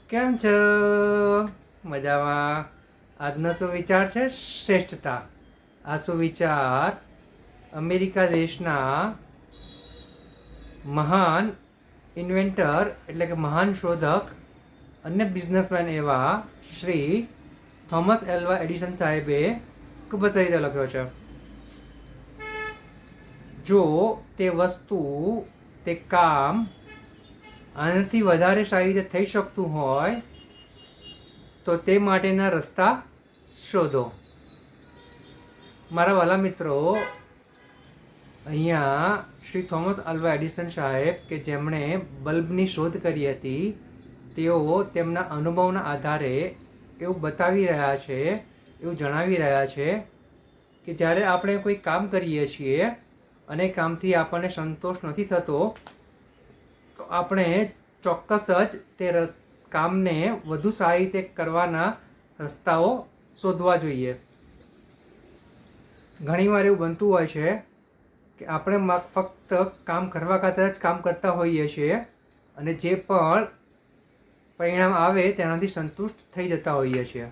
કેમ છો? મજામાં. આજનો સુવિચાર છે શ્રેષ્ઠતા. આ સુવિચાર અમેરિકા દેશના મહાન ઇન્વેન્ટર એટલે કે મહાન શોધક અને બિઝનેસમેન એવા શ્રી થોમસ એલ્વા એડિસન સાહેબે ખૂબ જ રીતે લખ્યો છે. જો તે વસ્તુ, તે કામ આનાથી વધારે સારી રીતે થઈ શકતું હોય તો તે માટેના રસ્તા શોધો. મારા વાલા મિત્રો, અહીંયા શ્રી થોમસ આલ્વા એડિસન સાહેબ કે જેમણે બલ્બની શોધ કરી હતી, તેઓ તેમના અનુભવના આધારે એવું બતાવી રહ્યા છે, એવું જણાવી રહ્યા છે કે જ્યારે આપણે કોઈ કામ કરીએ છીએ અને કામથી આપણને સંતોષ નથી થતો, તો આપણે ચોક્કસ જ તે કામને વધુ સારી રીતે કરવાના રસ્તાઓ શોધવા જોઈએ. ઘણીવાર એવું બનતું હોય છે કે આપણે ફક્ત કામ કરવા ખાતર જ કામ કરતા હોઈએ છીએ અને જે પણ પરિણામ આવે તેનાથી સંતુષ્ટ થઈ જતા હોઈએ છીએ.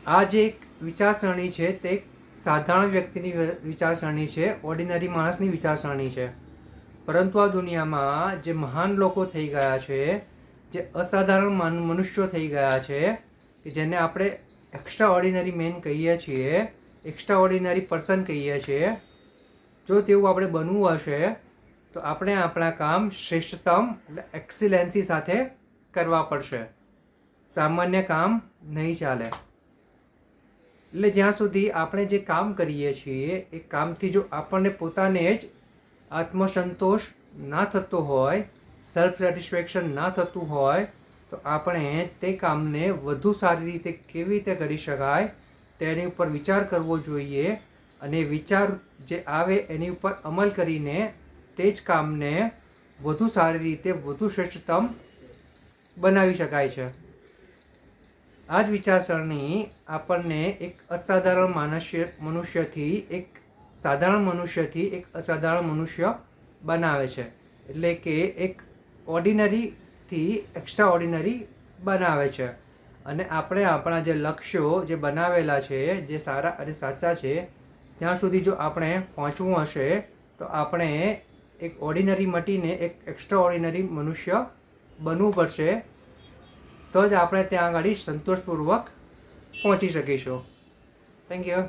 આ જે એક વિચારસરણી છે તે એક સાધારણ વ્યક્તિની વિચારસરણી છે, ઓર્ડિનરી માણસની વિચારસરણી છે. પરંતુ આ દુનિયામાં જે મહાન લોકો થઈ ગયા છે, જે અસાધારણ મનુષ્યો થઈ ગયા છે કે જેને આપણે એક્સ્ટ્રા ઓર્ડિનરી મેન કહીએ છીએ, એક્સ્ટ્રા ઓર્ડિનરી પર્સન કહીએ છીએ, જો તેવું આપણે બનવું હશે તો આપણે આપણા કામ શ્રેષ્ઠતમ એટલે એક્સિલન્સી સાથે કરવા પડશે. સામાન્ય કામ નહીં ચાલે. એટલે જ્યાં સુધી આપણે જે કામ કરીએ છીએ એ કામથી જો આપણને પોતાને જ આત્મસંતોષ ના થતો હોય, સેલ્ફ સેટિસ્ફેક્શન ના થતું હોય, તો આપણે તે કામને વધુ સારી રીતે કેવી રીતે કરી શકાય તેની ઉપર વિચાર કરવો જોઈએ અને વિચાર જે આવે એની ઉપર અમલ કરીને તે જ કામને વધુ સારી રીતે, વધુ શ્રેષ્ઠતમ બનાવી શકાય છે. આ જ વિચારસરણી આપણને એક અસાધારણ મનુષ્યથી એક સાધારણ મનુષ્યથી એક અસાધારણ મનુષ્ય બનાવે છે. એટલે કે એક ઓર્ડિનરીથી એક્સ્ટ્રા ઓર્ડિનરી બનાવે છે. અને આપણે આપણા જે લક્ષ્યો જે બનાવેલા છે, જે સારા અને સાચા છે, ત્યાં સુધી જો આપણે પહોંચવું હશે તો આપણે એક ઓર્ડિનરી મટીને એક એક્સ્ટ્રા ઓર્ડિનરી મનુષ્ય બનવું પડશે. તો જ આપણે ત્યાં આગળ સંતોષપૂર્વક પહોંચી શકીશું. Thank you.